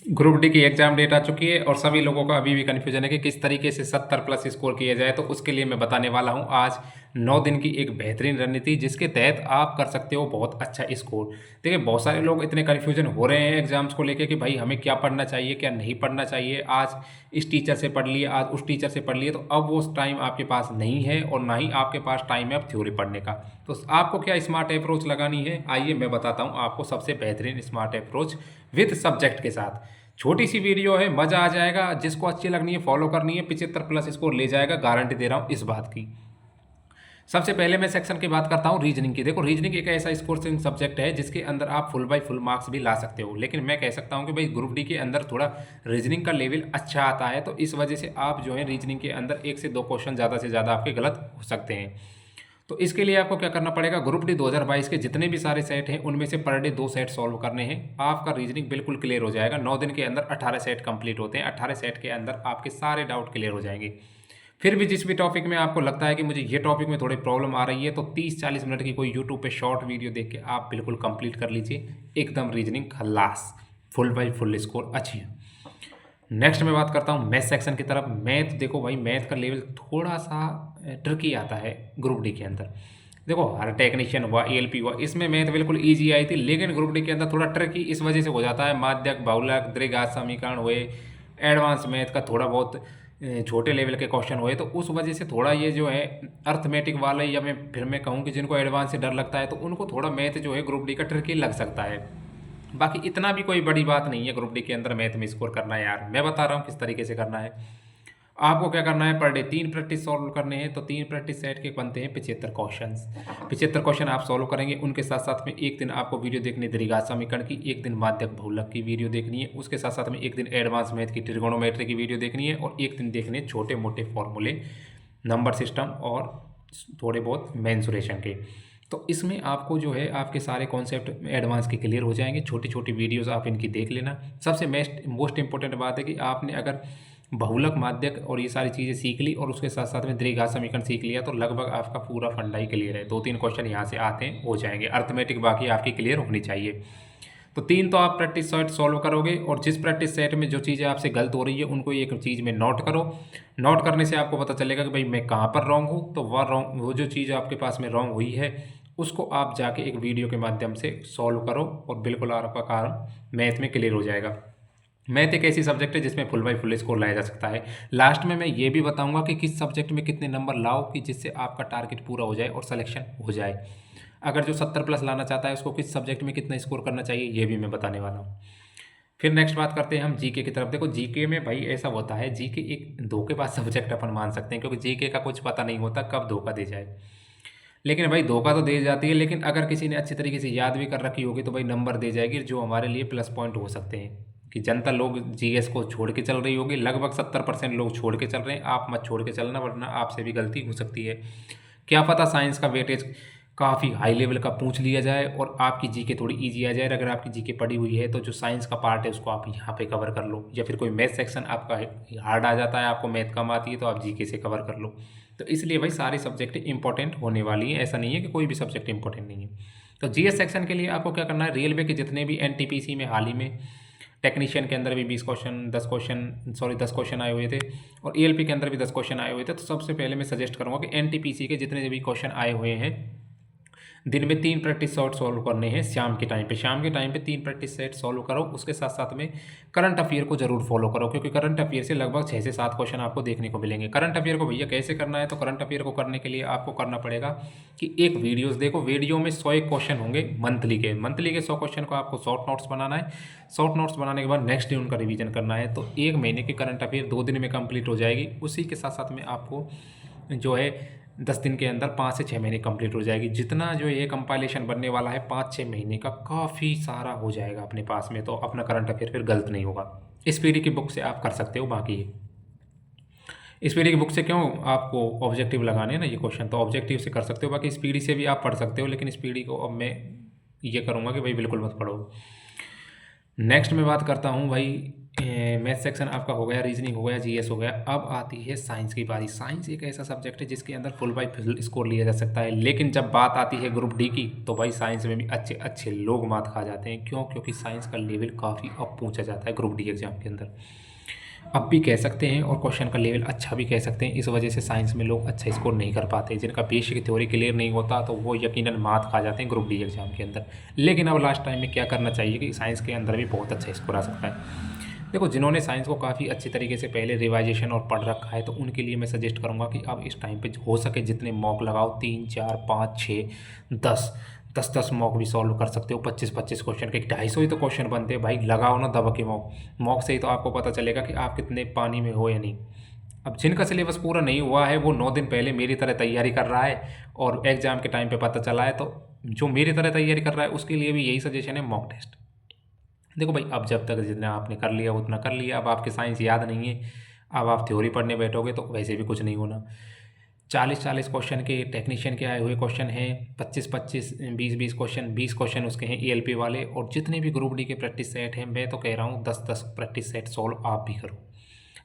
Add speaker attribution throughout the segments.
Speaker 1: Group D की exam date आ चुकी है और सभी लोगों का अभी भी कन्फ्यूजन है कि किस तरीके से 70+ स्कोर किया जाए। तो उसके लिए मैं बताने वाला हूं आज 9 दिन की एक बेहतरीन रणनीति जिसके तहत आप कर सकते हो बहुत अच्छा स्कोर। देखिए, बहुत सारे लोग इतने कन्फ्यूजन हो रहे हैं एग्जाम्स को लेके कि भाई हमें क्या पढ़ना चाहिए क्या नहीं पढ़ना चाहिए। आज इस टीचर से पढ़ लिए, आज उस टीचर से पढ़ लिए, तो अब वो टाइम आपके पास नहीं है और ना ही आपके पास टाइम है अब थ्योरी पढ़ने का। तो आपको क्या स्मार्ट अप्रोच लगानी है, आइए मैं बताता हूँ आपको सबसे बेहतरीन स्मार्ट अप्रोच विद सब्जेक्ट के साथ। छोटी सी वीडियो है, मज़ा आ जाएगा, जिसको अच्छी लगनी है फॉलो करनी है, 75+ स्कोर ले जाएगा, गारंटी दे रहा हूँ इस बात की। सबसे पहले मैं सेक्शन की बात करता हूँ रीजनिंग की। देखो, रीजनिंग एक ऐसा स्कोरिंग सब्जेक्ट है जिसके अंदर आप फुल बाय फुल मार्क्स भी ला सकते हो, लेकिन मैं कह सकता हूँ कि भाई ग्रुप डी के अंदर थोड़ा रीजनिंग का लेवल अच्छा आता है, तो इस वजह से आप जो है रीजनिंग के अंदर 1 से 2 क्वेश्चन ज़्यादा से ज़्यादा आपके गलत हो सकते हैं। तो इसके लिए आपको क्या करना पड़ेगा, ग्रुप डी 2022 के जितने भी सारे सेट हैं उनमें से पर डे 2 सेट सॉल्व करने हैं। आपका रीजनिंग बिल्कुल क्लियर हो जाएगा। 9 दिन के अंदर 18 सेट कंप्लीट होते हैं। 18 सेट के अंदर आपके सारे डाउट क्लियर हो जाएंगे। फिर भी जिस भी टॉपिक में आपको लगता है कि मुझे ये टॉपिक में थोड़ी प्रॉब्लम आ रही है, तो 30-40 मिनट की कोई यूट्यूब पे शॉर्ट वीडियो देख के आप बिल्कुल कंप्लीट कर लीजिए। एकदम रीजनिंग खल्लास, full by full score achieve. Next मैं बात करता हूँ मैथ सेक्शन की तरफ। मैथ देखो भाई, मैथ का लेवल थोड़ा सा ट्रिकी आता है ग्रुप डी के अंदर। देखो, हर टेक्नीशियन हुआ, एएलपी हुआ, इसमें मैथ बिल्कुल इजी आई थी, लेकिन ग्रुप डी के अंदर थोड़ा ट्रिकी इस वजह से हो जाता है। माध्यक, बहुलक, द्विघात समीकरण हुए, एडवांस मैथ का थोड़ा बहुत छोटे लेवल के क्वेश्चन हुए, तो उस वजह से थोड़ा ये जो है अर्थमेटिक वाले, या मैं कहूँ कि जिनको एडवांस से डर लगता है, तो उनको थोड़ा मैथ जो है ग्रुप डी का ट्रिकी लग सकता है। बाकी इतना भी कोई बड़ी बात नहीं है ग्रुप डी के अंदर मैथ में स्कोर करना है यार। मैं बता रहा हूँ किस तरीके से करना है। आपको क्या करना है, पर डे 3 प्रैक्टिस सॉल्व करने हैं। तो 3 प्रैक्टिस सेट के बनते हैं 75 क्वेश्चन। 75 क्वेश्चन आप सॉल्व करेंगे। उनके साथ साथ में एक दिन आपको वीडियो देखनी है द्विघात समीकरण की, एक दिन माध्यक बहुलक की वीडियो देखनी है, उसके साथ साथ में एक दिन एडवांस मैथ की ट्रिगोनोमेट्री की वीडियो देखनी है, और एक दिन देखने छोटे मोटे फॉर्मूले, नंबर सिस्टम और थोड़े बहुत मेंसुरेशन के। तो इसमें आपको जो है आपके सारे कॉन्सेप्ट एडवांस के क्लियर हो जाएंगे। छोटी छोटी वीडियोस आप इनकी देख लेना। सबसे मोस्ट इंपॉर्टेंट बात है कि आपने अगर बहुलक, माध्यक और ये सारी चीज़ें सीख ली और उसके साथ साथ में द्विघात समीकरण सीख लिया, तो लगभग आपका पूरा फंडा ही क्लियर है। 2-3 क्वेश्चन यहाँ से आते हैं, हो जाएंगे। अर्थमेटिक बाकी आपकी क्लियर होनी चाहिए। तो 3 तो आप प्रैक्टिस सेट सॉल्व करोगे, और जिस प्रैक्टिस सेट में जो चीज़ें आपसे गलत हो रही है उनको एक चीज़ में नोट करो। नोट करने से आपको पता चलेगा कि भाई मैं कहाँ पर रॉन्ग हूँ। तो वो जो चीज़ आपके पास में रॉन्ग हुई है उसको आप जाके एक वीडियो के माध्यम से सॉल्व करो, और बिल्कुल आपका काम मैथ में क्लियर हो जाएगा। मैथ एक ऐसी सब्जेक्ट है जिसमें फुल बाई फुल स्कोर लाया जा सकता है। लास्ट में मैं ये भी बताऊंगा कि किस सब्जेक्ट में कितने नंबर लाओ कि जिससे आपका टारगेट पूरा हो जाए और सिलेक्शन हो जाए। अगर जो 70+ लाना चाहता है उसको किस सब्जेक्ट में कितना स्कोर करना चाहिए, ये भी मैं बताने वाला हूँ। फिर नेक्स्ट बात करते हैं हम जीके की तरफ। देखो, जीके में भाई ऐसा होता है, जीके एक धोखेबाज सब्जेक्ट अपन मान सकते हैं, क्योंकि जीके का कुछ पता नहीं होता कब धोखा दे जाए। लेकिन भाई धोखा तो दे जाती है, लेकिन अगर किसी ने अच्छी तरीके से याद भी कर रखी होगी तो भाई नंबर दे जाएगी, जो हमारे लिए प्लस पॉइंट हो सकते हैं। कि जनता लोग जीएस को छोड़ के चल रही होगी, लगभग 70% लोग छोड़ के चल रहे हैं। आप मत छोड़ के चलना, वरना आपसे भी गलती हो सकती है। क्या पता साइंस का वेटेज काफ़ी हाई लेवल का पूछ लिया जाए और आपकी जीके थोड़ी इजी आ जाए। अगर आपकी जीके पड़ी हुई है तो जो साइंस का पार्ट है उसको आप यहाँ पे कवर कर लो, या फिर कोई मैथ सेक्शन आपका हार्ड आ जाता है, आपको मैथ कम आती है, तो आप जीके से कवर कर लो। तो इसलिए भाई सारे सब्जेक्ट इंपॉर्टेंट होने वाली हैं, ऐसा नहीं है कि कोई भी सब्जेक्ट इंपॉर्टेंट नहीं है। तो जीएस सेक्शन के लिए आपको क्या करना है, रेलवे के जितने भी एनटीपीसी में हाल ही में टेक्नीशियन के अंदर भी 20 क्वेश्चन 10 क्वेश्चन आए हुए थे, और ईएलपी के अंदर भी 10 क्वेश्चन आए हुए थे। तो सबसे पहले मैं सजेस्ट करूँगा कि एनटीपीसी के जितने भी क्वेश्चन आए हुए हैं, दिन में 3 प्रैक्टिस सेट सॉल्व करने हैं। शाम के टाइम पे 3 प्रैक्टिस सेट सॉल्व करो। उसके साथ साथ में करंट अफेयर को जरूर फॉलो करो, क्योंकि करंट अफेयर से लगभग 6 से 7 क्वेश्चन आपको देखने को मिलेंगे। करंट अफेयर को भैया कैसे करना है, तो करंट अफेयर को करने के लिए आपको करना पड़ेगा कि एक वीडियोस देखो। वीडियो में 101 क्वेश्चन होंगे मंथली के 100 क्वेश्चन को आपको शॉर्ट नोट्स बनाना है। शॉर्ट नोट्स बनाने के बाद नेक्स्ट डे उनका रिवीजन करना है। तो 1 महीने की करंट अफेयर 2 दिन में कंप्लीट हो जाएगी। उसी के साथ साथ में आपको जो है 10 दिन के अंदर 5 से 6 महीने कंप्लीट हो जाएगी। जितना जो ये कंपाइलेशन बनने वाला है 5-6 महीने का, काफ़ी सारा हो जाएगा अपने पास में, तो अपना करंट अफेयर फिर गलत नहीं होगा। इस पीढ़ी की बुक से आप कर सकते हो। बाकी इस पीढ़ी की बुक से क्यों, आपको ऑब्जेक्टिव लगाने हैं ना ये क्वेश्चन, तो ऑब्जेक्टिव से कर सकते हो। बाकी इस पीढ़ी से भी आप पढ़ सकते हो, लेकिन इस पीढ़ी को अब मैं ये करूँगा कि भाई बिल्कुल मत पढ़ो। नेक्स्ट मैं बात करता हूँ भाई मैथ सेक्शन आपका हो गया, रीजनिंग हो गया, जीएस हो गया। अब आती है साइंस की बारी। साइंस एक ऐसा सब्जेक्ट है जिसके अंदर फुल बाई फुल स्कोर लिया जा सकता है, लेकिन जब बात आती है ग्रुप डी की तो भाई साइंस में भी अच्छे अच्छे लोग मात खा जाते हैं। क्यों? क्योंकि साइंस का लेवल काफ़ी अप पहुँचा जाता है ग्रुप डी एग्जाम के अंदर, अब भी कह सकते हैं, और क्वेश्चन का लेवल अच्छा भी कह सकते हैं। इस वजह से साइंस में लोग अच्छा स्कोर नहीं कर पाते। जिनका बेसिक थ्योरी क्लियर नहीं होता तो वो यकीनन मात खा जाते हैं ग्रुप डी एग्जाम के अंदर। लेकिन अब लास्ट टाइम में क्या करना चाहिए कि साइंस के अंदर भी बहुत अच्छा स्कोर आ सकता है। देखो, जिन्होंने साइंस को काफ़ी अच्छी तरीके से पहले रिवाइजेशन और पढ़ रखा है तो उनके लिए मैं सजेस्ट करूँगा कि आप इस टाइम पे हो सके जितने मॉक लगाओ, 3 4 5 6 10 10 मॉक भी सॉल्व कर सकते हो। 25 क्वेश्चन के 250 ही तो क्वेश्चन बनते हैं भाई। लगाओ ना दबा के मॉक। मॉक से ही तो आपको पता चलेगा कि आप कितने पानी में हो या नहीं। अब जिनका सिलेबस पूरा नहीं हुआ है वो 9 दिन पहले मेरी तरह तैयारी कर रहा है और एग्जाम के टाइम पे पता चला है, तो जो मेरी तरह तैयारी कर रहा है उसके लिए भी यही सजेशन है, मॉक टेस्ट। देखो भाई, अब जब तक जितना आपने कर लिया उतना कर लिया। अब आपके साइंस याद नहीं है, अब आप थ्योरी पढ़ने बैठोगे तो वैसे भी कुछ नहीं होना। 40 क्वेश्चन के टेक्नीशियन के आए हुए क्वेश्चन हैं, 25 20 क्वेश्चन, 20 क्वेश्चन उसके हैं ईएलपी वाले। और जितने भी ग्रुप डी के प्रैक्टिस सेट हैं, मैं तो कह रहा हूँ 10 प्रैक्टिस सेट सॉल्व आप भी करो।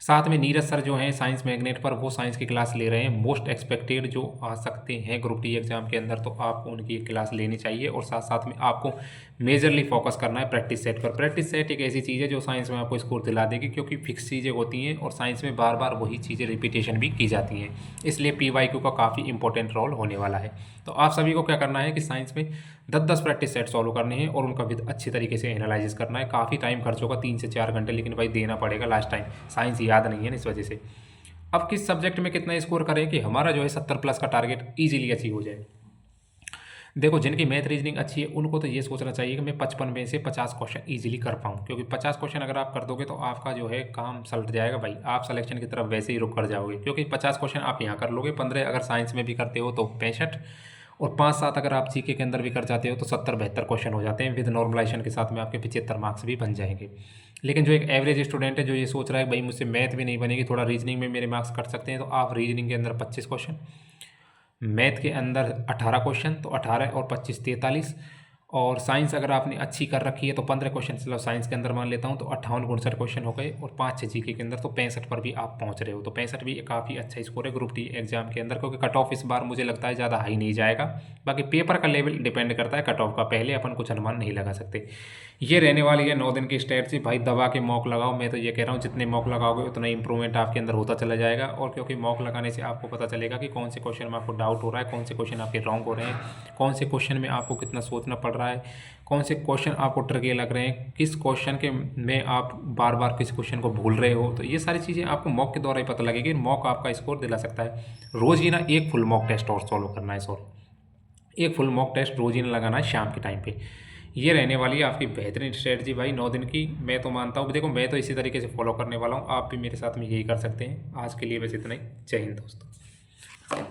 Speaker 1: साथ में नीरज सर जो हैं साइंस मैग्नेट पर, वो साइंस की क्लास ले रहे हैं। मोस्ट एक्सपेक्टेड जो आ सकते हैं ग्रुप डी एग्जाम के अंदर, तो आपको उनकी क्लास लेनी चाहिए। और साथ साथ में आपको मेजरली फोकस करना है प्रैक्टिस सेट पर। प्रैक्टिस सेट एक ऐसी चीज़ है जो साइंस में आपको स्कोर दिला देगी, क्योंकि फिक्स चीज़ें होती हैं और साइंस में बार बार वही चीज़ें रिपीटेशन भी की जाती हैं। इसलिए PYQ का काफ़ी इंपॉर्टेंट रोल होने वाला है। तो आप सभी को क्या करना है कि साइंस में 10 प्रैक्टिस सेट सॉल्व करने हैं और उनका विद अच्छी तरीके से एनालिसिस करना है। काफ़ी टाइम खर्च होगा, 3 से 4 घंटे, लेकिन भाई देना पड़ेगा। लास्ट टाइम साइंस याद नहीं है ना, इस वजह से। अब किस सब्जेक्ट में कितना स्कोर करें कि हमारा जो है 70+ का टारगेट ईजिली अचीव हो जाए। देखो, जिनकी मैथ रीजनिंग अच्छी है उनको तो ये सोचना चाहिए कि मैं 55 में से 50 क्वेश्चन ईजिली कर पाऊँ, क्योंकि 50 क्वेश्चन अगर आप कर दोगे तो आपका जो है काम सलट जाएगा भाई। आप सिलेक्शन की तरफ वैसे ही रुक कर जाओगे, क्योंकि 50 क्वेश्चन आप यहाँ कर लोगे। 15 अगर साइंस में भी करते हो तो 65, और 5-7 अगर आप जीके के अंदर भी कर जाते हो तो 70-72 क्वेश्चन हो जाते हैं। विद नॉर्मलाइजेशन के साथ में आपके 75 मार्क्स भी बन जाएंगे। लेकिन जो एक एवरेज स्टूडेंट है जो ये सोच रहा है भाई मुझसे मैथ भी नहीं बनेगी, थोड़ा रीजनिंग में मेरे मार्क्स कट सकते हैं, तो आप रीजनिंग के अंदर 25 क्वेश्चन, मैथ के अंदर 18 क्वेश्चन, तो 18 और 25 43। और साइंस अगर आपने अच्छी कर रखी है तो 15 क्वेश्चन, चलो साइंस के अंदर मान लेता हूँ, तो 58-59 क्वेश्चन हो गए। और 5-6 जीके के अंदर तो 65 पर भी आप पहुँच रहे हो। तो 65 भी काफ़ी अच्छा स्कोर है ग्रुप डी एग्जाम के अंदर, क्योंकि कट ऑफ इस बार मुझे लगता है ज़्यादा हाई नहीं जाएगा। बाकी पेपर का लेवल डिपेंड करता है कट ऑफ का, पहले अपन कुछ अनुमान नहीं लगा सकते। ये रहने वाली है 9 दिन की स्ट्रेटजी भाई। दबा के मॉक लगाओ, मैं तो ये कह रहा हूँ जितने मॉक लगाओगे उतना इंप्रूवमेंट आपके अंदर होता चला जाएगा। और क्योंकि मॉक लगाने से आपको पता चलेगा कि कौन से क्वेश्चन में आपको डाउट हो रहा है, कौन से क्वेश्चन आपके रॉन्ग हो रहे हैं, कौन से क्वेश्चन में आपको कितना सोचना पड़ रहा है, कौन से क्वेश्चन आपको ट्रिकी लग रहे हैं, किस क्वेश्चन के में आप बार बार किस क्वेश्चन को भूल रहे हो। तो ये सारी चीज़ें आपको मॉक के द्वारा ही पता लगेगी। मॉक आपका स्कोर दिला सकता है। रोज़ ही ना एक फुल मॉक टेस्ट और सॉल्व करना है, सॉरी एक फुल मॉक टेस्ट रोज़ ही ना लगाना है शाम के टाइम पे। ये रहने वाली है आपकी बेहतरीन स्ट्रेटजी भाई 9 दिन की। मैं तो मानता हूँ, देखो मैं तो इसी तरीके से फॉलो करने वाला हूँ, आप भी मेरे साथ में यही कर सकते हैं। आज के लिए बस इतना ही। जय हिंद दोस्तों।